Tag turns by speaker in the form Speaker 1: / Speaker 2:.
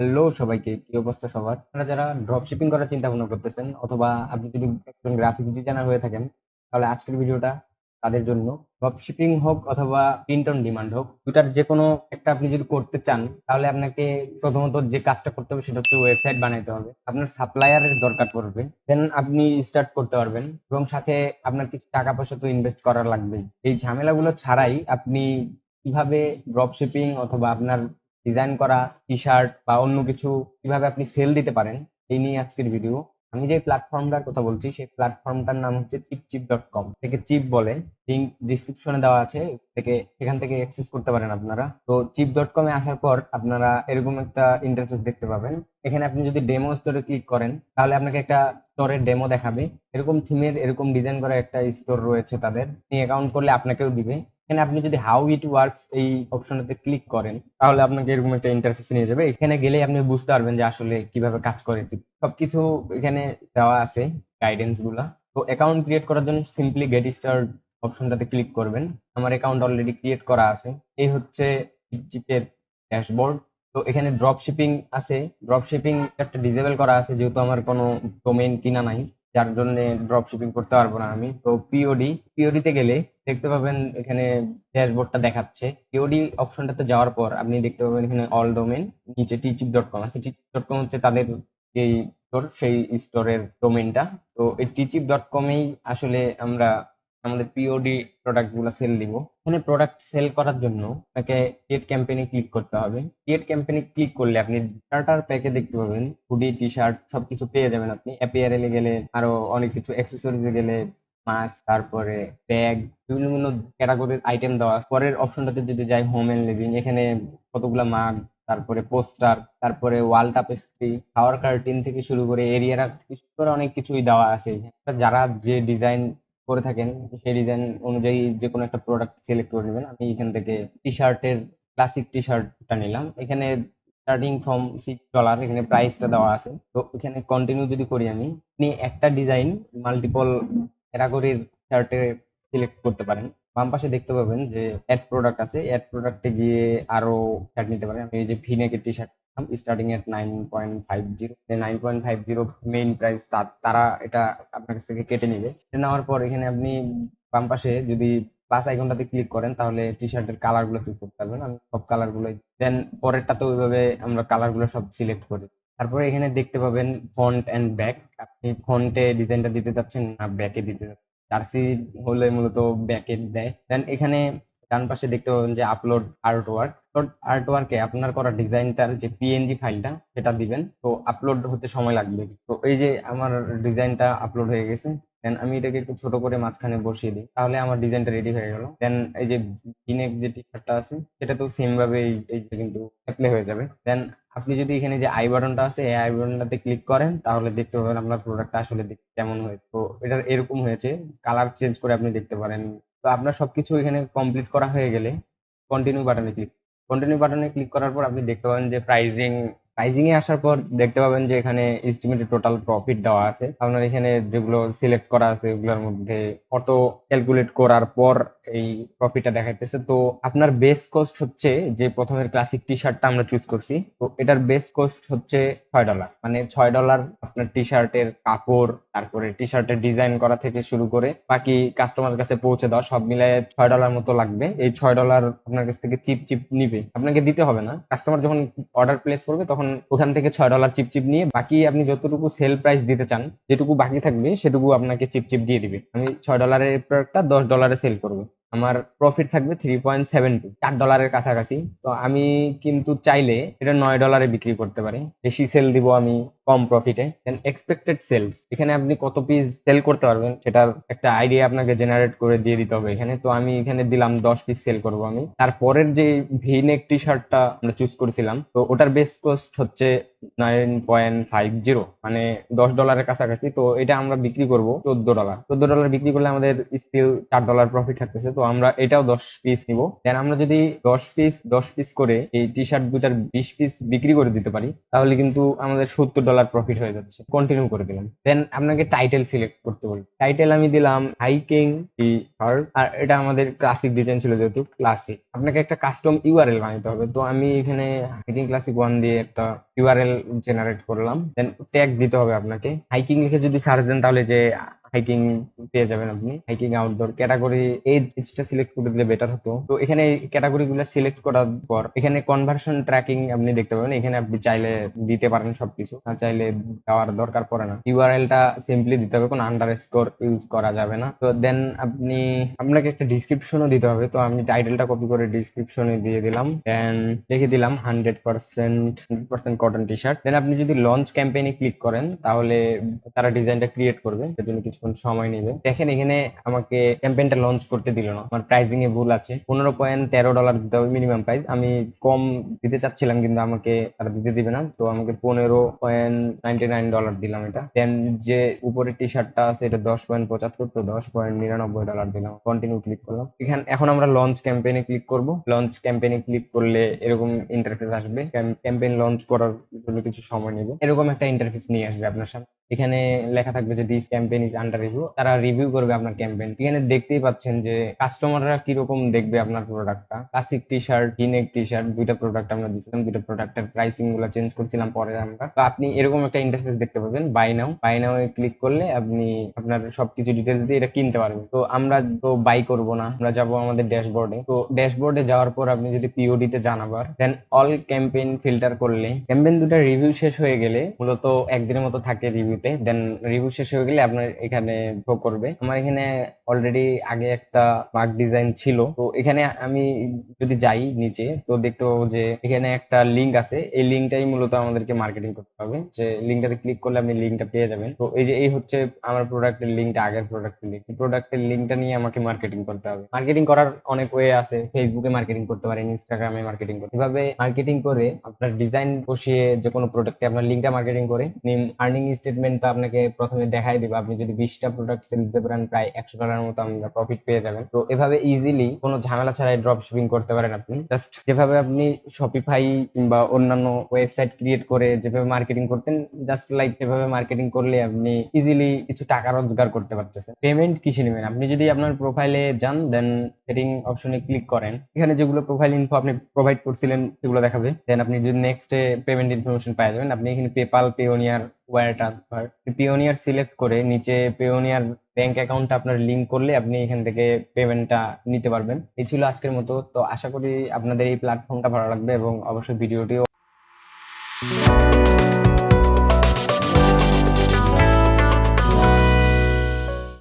Speaker 1: Hello সবাইকে, কি অবস্থা সবার? আপনারা যারা ড্রপ শিপিং করার চিন্তা ভাবনা করতেছেন অথবা আপনি যদি একজন গ্রাফিক ডিজাইনার হয়ে থাকেন, তাহলে আজকের ভিডিওটা তাদের জন্য। ড্রপ শিপিং হোক অথবা প্রিন্ট অন ডিমান্ড হোক, দুটার যে কোনো একটা আপনি যদি করতে চান, তাহলে আপনাকে প্রথমত যে কাজটা করতে হবে সেটা হচ্ছে ওয়েবসাইট বানাইতে হবে। আপনার সাপ্লায়ারের দরকার পড়বে, দেন আপনি স্টার্ট করতে পারবেন। এবং সাথে আপনার কিছু টাকা পয়সা তো ইনভেস্ট করার লাগবেই। এই ঝামেলাগুলো ছাড়াই আপনি কিভাবে ড্রপ শিপিং অথবা আপনার ডিজাইন করা টি শার্ট বা অন্য কিছু কিভাবে আপনি সেল দিতে পারেন, এই নিয়ে আজকের ভিডিও। আমি যে প্ল্যাটফর্মটার কথা বলছি সেই প্ল্যাটফর্মটার নাম হচ্ছে চিপচিপ.কম, থেকে চিপ বলে। লিঙ্ক ডিসক্রিপশনে দেওয়া আছে, থেকে সেখান থেকে অ্যাক্সেস করতে পারেন আপনারা। তো চিপ.কমে আসার পর আপনারা এরকম একটা ইন্টারফেস দেখতে পাবেন। এখানে আপনি যদি ডেমো স্টোরে ক্লিক করেন, তাহলে আপনাকে একটা স্টোরের ডেমো দেখাবে। এরকম থিমের এরকম ডিজাইন করা একটা স্টোর রয়েছে তাদের। আপনি অ্যাকাউন্ট করলে আপনাকেও দিবে। এখানে আপনি যদি হাউ ইট ওয়ার্কস এই অপশনটাতে ক্লিক করেন, তাহলে আপনাকে এরকম একটা ইন্টারফেস নিয়ে যাবে। এখানে গেলে আপনি বুঝতে পারবেন যে আসলে কিভাবে কাজ করে। সবকিছু এখানে দেওয়া আছে, গাইডেন্স গুলা। তো অ্যাকাউন্ট ক্রিয়েট করার জন্য সিম্পলি গেট স্টার্ট অপশনটাতে ক্লিক করবেন। আমার অ্যাকাউন্ট অলরেডি ক্রিয়েট করা আছে। এই হচ্ছে চিপের ড্যাশবোর্ড। তো এখানে ড্রপ শিপিং আছে। ড্রপ শিপিং একটা ডিসেবল করা আছে, যেহেতু আমার কোনো ডোমেইন কিনা নাই, যার জন্য ড্রপ শিপিং করতে পারবো না আমি। তো পিওডি, পিওডিতে গেলে দেখতে পাবেন এখানে ড্যাশবোর্ডটা দেখাচ্ছে। পিওডি অপশনটাতে যাওয়ার পর আপনি দেখতে পাবেন এখানে অল ডোমেন, নিচে টিচিপ.কম আছে। টিচিপ.কম হচ্ছে তাদের যেই স্টোর, সেই স্টোরের ডোমেনটা। তো এই টিচিপ.কমেই আসলে আমরা আমাদের পিওডি প্রোডাক্ট গুলো সেল দিব। এখানে প্রোডাক্ট সেল করার জন্য আপনাকে ক্রিয়েট ক্যাম্পেইনে ক্লিক করতে হবে। ক্রিয়েট ক্যাম্পেইনে ক্লিক করলে আপনি স্টার্টার প্যাকে দেখতে পাবেন হুডি, টি শার্ট সবকিছু পেয়ে যাবেন। আপনি অ্যাপিয়ারেলে গেলে আরো অনেক কিছু, অ্যাক্সেসরিজে গেলে মাস্ক, তারপরে ব্যাগ, বিভিন্ন বিভিন্ন ক্যাটাগরির আইটেম দেওয়া আছে। পরের অপশনটাতে যদি যাই, হোম এন্ড লিভিং, এখানে কতগুলা মাগ, তারপরে পোস্টার, তারপরে ওয়াল টাপেস্ট্রি, খাওয়ার কার্টিন থেকে শুরু করে এরিয়া থেকে শুরু করে অনেক কিছুই দেওয়া আছে। যারা যে ডিজাইন করে থাকেন সেই ডিজাইন অনুযায়ী যে কোনো একটা প্রোডাক্ট সিলেক্ট করে নেবেন। আমি এখান থেকে টি শার্টের ক্লাসিক টি শার্টটা নিলাম। এখানে স্টার্টিং ফ্রম $6, এখানে প্রাইসটা দেওয়া আছে। তো এখানে কন্টিনিউ যদি করি, আমি আপনি একটা ডিজাইন মাল্টিপল ক্যাটাগরির শার্টে সিলেক্ট করতে পারেন। বাম পাশে দেখতে পাবেন যে অ্যাড প্রোডাক্ট আছে, অ্যাড প্রোডাক্টে গিয়ে আরো শার্ট নিতে পারেন। আমি এই যে ভিনেকের টি শার্ট স্টার্টিং এট 9.50, 9.50 মেইন প্রাইস। তারা এটা আপনার কাছ থেকে কেটে নিবে। কেটে নেওয়ার পর এখানে আপনি বাম পাশে যদি প্লাস আইকনটাতে ক্লিক করেন, তাহলে টি শার্টের কালার গুলো চুজ করতে পারবেন। আমি সব কালার গুলোই, দেন পরেরটাতে ওইভাবে আমরা কালার গুলো সব সিলেক্ট করি। তারপরে এখানে দেখতে পাবেন ফন্ট এন্ড ব্যাক। আপনি ফন্টে ডিজাইনটা দিতে চাচ্ছেন না ব্যাকে দিতে চাচ্ছেন? জার্সি হলে মূলত ব্যাকে দেয়। দেন এখানে ডান পাশে দেখতে পাবেন যে আপলোড আর্ট ওয়ার্ক। আর্ট ওয়ার্কে আপনার করা ডিজাইনটার যে পিএনজি ফাইলটা সেটা দিবেন। তো আপলোড হতে সময় লাগবে। তো এই যে আমার ডিজাইনটা আপলোড হয়ে গেছে। দেন আমি এটাকে একটু ছোট করে মাঝখানে বসিয়ে দিই, তাহলে আমার ডিজাইনটা রেডি হয়ে গেল। দেন এই যে ভিনেক যে টি শার্টটা আছে, সেটা তো সেম ভাবে এই যে কিন্তু অ্যাপ্লাই হয়ে যাবে। দেন আপনি যদি এখানে যে আই বাটনটা আছে, এই আই বাটনটাতে ক্লিক করেন, তাহলে দেখতে পাবেন আপনার প্রোডাক্টটা আসলে দেখতে কেমন হয়েছে। তো এটা এরকম হয়েছে, কালার চেঞ্জ করে আপনি দেখতে পারেন। তো আপনার সবকিছু এখানে কমপ্লিট করা হয়ে গেলে কন্টিনিউ বাটনে ক্লিক করার পর আপনি দেখতে পাবেন যে প্রাইজিং এ আসার পর দেখতে পাবেন যে এখানে এস্টিমেটেড টোটাল প্রফিট দেওয়া আছে। আপনার এখানে যেগুলো সিলেক্ট করা আছে ওগুলোর মধ্যে অটো ক্যালকুলেট করার পর এই প্রফিটটা দেখাইতেছে। তো আপনার বেস কস্ট হচ্ছে, যে প্রথমের ক্লাসিক টি শার্টটা আমরা চুজ করছি, তো এটার বেস কস্ট হচ্ছে $6। মানে $6 আপনার টি শার্টের কাপড়, তারপরে টি শার্টের ডিজাইন করা থেকে শুরু করে বাকি কাস্টমার কাছে পৌঁছে দেওয়া, সব মিলায় $6 মতো লাগবে। এই $6 আপনার কাছ থেকে চিপ চিপ নিবে, আপনাকে দিতে হবে না। কাস্টমার যখন অর্ডার প্লেস করবে, তখন ওখান থেকে $6 চিপ চিপ নিয়ে বাকি আপনি যতটুকু সেল প্রাইস দিতে চান, যেটুকু বাকি থাকবে সেটুকু আপনাকে চিপ চিপ দিয়ে দিবে। আমি $6 প্রোডাক্টটা $10 সেল করবো, আমার প্রফিট থাকবে 3.72, $4 কাছাকাছি। তো আমি কিন্তু চাইলে এটা $9 বিক্রি করতে পারি, বেশি সেল দিব আমি কম প্রফিটে। দেন এক্সপেক্টেড সেলস, এখানে আপনি কত পিস সেল করতে পারবেন সেটার একটা আইডিয়া আপনাকে জেনারেট করে দিয়ে দিতে হবে এখানে। তো আমি এখানে দিলাম 10 পিস সেল করব আমি। তারপরের যে ভিনেক টি শার্টটা আমরা চুজ করেছিলাম, তো ওটার বেস কস্ট হচ্ছে 9.50, মানে $10 কাছাকাছি। তো এটা আমরা বিক্রি করব $14। $14 বিক্রি করলে আমাদের স্টিল $4 প্রফিট থাকতেছে। তো আমরা এটাও 10 পিস নিব। দেন আমরা যদি 10 পিস করে এই টি শার্ট দুটার 20 পিস বিক্রি করে দিতে পারি, তাহলে কিন্তু আমাদের $70 $100 প্রফিট হয়ে যাচ্ছে। কন্টিনিউ করে দিলাম। দেন আপনাকে টাইটেল সিলেক্ট করতে বলবে। টাইটেল আমি দিলাম হাইকিং টি শার্ট, আর এটা আমাদের ক্লাসিক ডিজাইন ছিল যেহেতু ক্লাসিক, আপনাকে একটা কাস্টম ইউআরএল বানাতে হবে। তো আমি এখানে হাইকিং ক্লাসিক 1 দিয়ে একটা ইউআরএল জেনারেট করলাম। দেন ট্যাগ দিতে হবে আপনাকে। হাইকিং লিখে যদি সার্চ দেন তাহলে যে হাইকিং পেয়ে যাবেন আপনি। হাইকিং আউটডোর ক্যাটাগরি এজটা সিলেক্ট করে দিলে বেটার হতো। তো এখানে ক্যাটাগরি গুলো সিলেক্ট করার পর এখানে কনভার্সন ট্র্যাকিং আপনি দেখতে পাবেন। এখানে আপনি চাইলে দিতে পারেন সবকিছু, না চাইলে দেওয়ার দরকার পড়ে না। ইউআরএলটা সিম্পলি দিতে হবে, কোনো আন্ডারস্কোর ইউজ করা যাবে না। তো দেন আপনাকে একটা ডিসক্রিপশনও দিতে হবে। তো আমি টাইটেলটা কপি করে ডিসক্রিপশনে দিয়ে দিলাম। দেন লিখে দিলাম 100% কটন টি শার্ট। দেন আপনি যদি লঞ্চ ক্যাম্পেইনে ক্লিক করেন তাহলে তারা ডিজাইনটা ক্রিয়েট করবে, এর জন্য কিছুক্ষণ সময় নেবে। দেখেন এখানে আমাকে ক্যাম্পেইনটা লঞ্চ করতে দিল না, আমার প্রাইসিং এ ভুল আছে। $15.13 দিতে হবে মিনিমাম প্রাইস। আমি কম দিতে চাচ্ছিলাম কিন্তু আমাকে তারা দিতে দিবে না, তো আমাকে $15.99 দিলাম এটা। দেন যে উপরে টি শার্টটা আছে এটা 10.75, তো $10.99 দিলাম। কন্টিনিউ ক্লিক করলাম। এখন আমরা লঞ্চ ক্যাম্পেইনে ক্লিক করব। লঞ্চ ক্যাম্পেইনে ক্লিক করলে এরকম ইন্টারফেস আসবে। ক্যাম্পেইন লঞ্চ করার জন্য কিছু সময় নেবে। এরকম একটা ইন্টারফেস নিয়ে আসবে আপনার সামনে। এখানে লেখা থাকবে যে this campaign is under review. তারা রিভিউ করবে আপনার ক্যাম্পেইন। এখানে দেখতেই পাচ্ছেন যে কাস্টমাররা কিরকম দেখবে আপনার প্রোডাক্টটা। Classic T shirt, V-neck T shirt, দুইটা প্রোডাক্ট আমরা দিয়েছিলাম। দুইটা প্রোডাক্টের প্রাইসিং গুলো চেঞ্জ করছিলাম পরে আমরা। তো আপনি এরকম একটা ইন্টারফেস দেখতে পাবেন। বাই নাও এ ক্লিক করলে আপনি আপনার সবকিছু ডিটেলস দিয়ে এটা কিনতে পারবেন। তো আমরা তো বাই করব না, আমরা যাব আমাদের ড্যাশবোর্ডে। তো ড্যাশবোর্ডে যাওয়ার পর আপনি যদি পিওডি তে যান আবার, দেন অল ক্যাম্পেইন ফিল্টার করলে ক্যাম্পেইন দুটা রিভিউ শেষ হয়ে গেলে, মূলত একদিনের মতো থাকে রিভিউতে, দেন রিভিউ শেষ হয়ে গেলে আপনার এখানে শো করবে। আমার এখানে অলরেডি আগে একটা মার্ক ডিজাইন ছিল। তো এখানে আমি যদি যাই নিচে তো দেখতে পাবো যে এখানে একটা লিঙ্ক আছে। এই লিঙ্কটাই মূলত আমাদেরকে মার্কেটিং করতে হবে। যে লিঙ্কটাতে ক্লিক করলে আপনি লিঙ্কটা পেয়ে যাবেন। তো এই হচ্ছে আমার প্রোডাক্টের লিঙ্কটা, আগের প্রোডাক্টের লিঙ্ক। প্রোডাক্টের লিঙ্কটা নিয়ে আমাকে মার্কেটিং করতে হবে। মার্কেটিং করার অনেক ওয়ে আছে। ফেসবুকে মার্কেটিং করতে পারেন, ইনস্টাগ্রামে মার্কেটিং করতে, এভাবে মার্কেটিং করে আপনার ডিজাইন বসিয়ে যে কোনো প্রোডাক্টে আপনার লিঙ্কটা মার্কেটিং করে আর্নিং স্টেটমেন্টটা আপনাকে প্রথমে দেখাই দিবে। আপনি যদি 20টা প্রোডাক্ট সেল দিতে পারেন প্রায় $100 মতো আমরা প্রফিট পেয়ে যাবেন। তো এভাবে ইজিলি কোনো ঝামেলা ছাড়াই ড্রপ শিপিং করতে পারেন আপনি। জাস্ট যেভাবে আপনি শপিফাই কিংবা অন্যান্য ওয়েবসাইট ক্রিয়েট করে যেভাবে মার্কেটিং করতেন, জাস্ট লাইক এভাবে মার্কেটিং করলে আপনি ইজিলি কিছু টাকা রোজগার করতে পারতেছেন। পেমেন্ট কিসে নেবেন? আপনি যদি আপনার প্রোফাইলে যান, দেন সেটিং অপশনে ক্লিক করেন, এখানে যেগুলো প্রোফাইল ইনফো আপনি প্রোভাইড করছিলেন সেগুলো দেখাবে। দেন আপনি যদি নেক্সট পেমেন্ট ইনফরমেশন পাই যাবেন। আপনি এখানে PayPal, Payoneer, wire transfer, Payoneer select করে নিচে পেওনিয়ার ব্যাংক অ্যাকাউন্টটা আপনার লিংক করলে আপনি এখান থেকে পেমেন্টটা নিতে পারবেন। এই ছিল আজকের মতো। তো আশা করি আপনাদের এই প্ল্যাটফর্মটা ভালো লাগবে এবং অবশ্যই ভিডিওটিও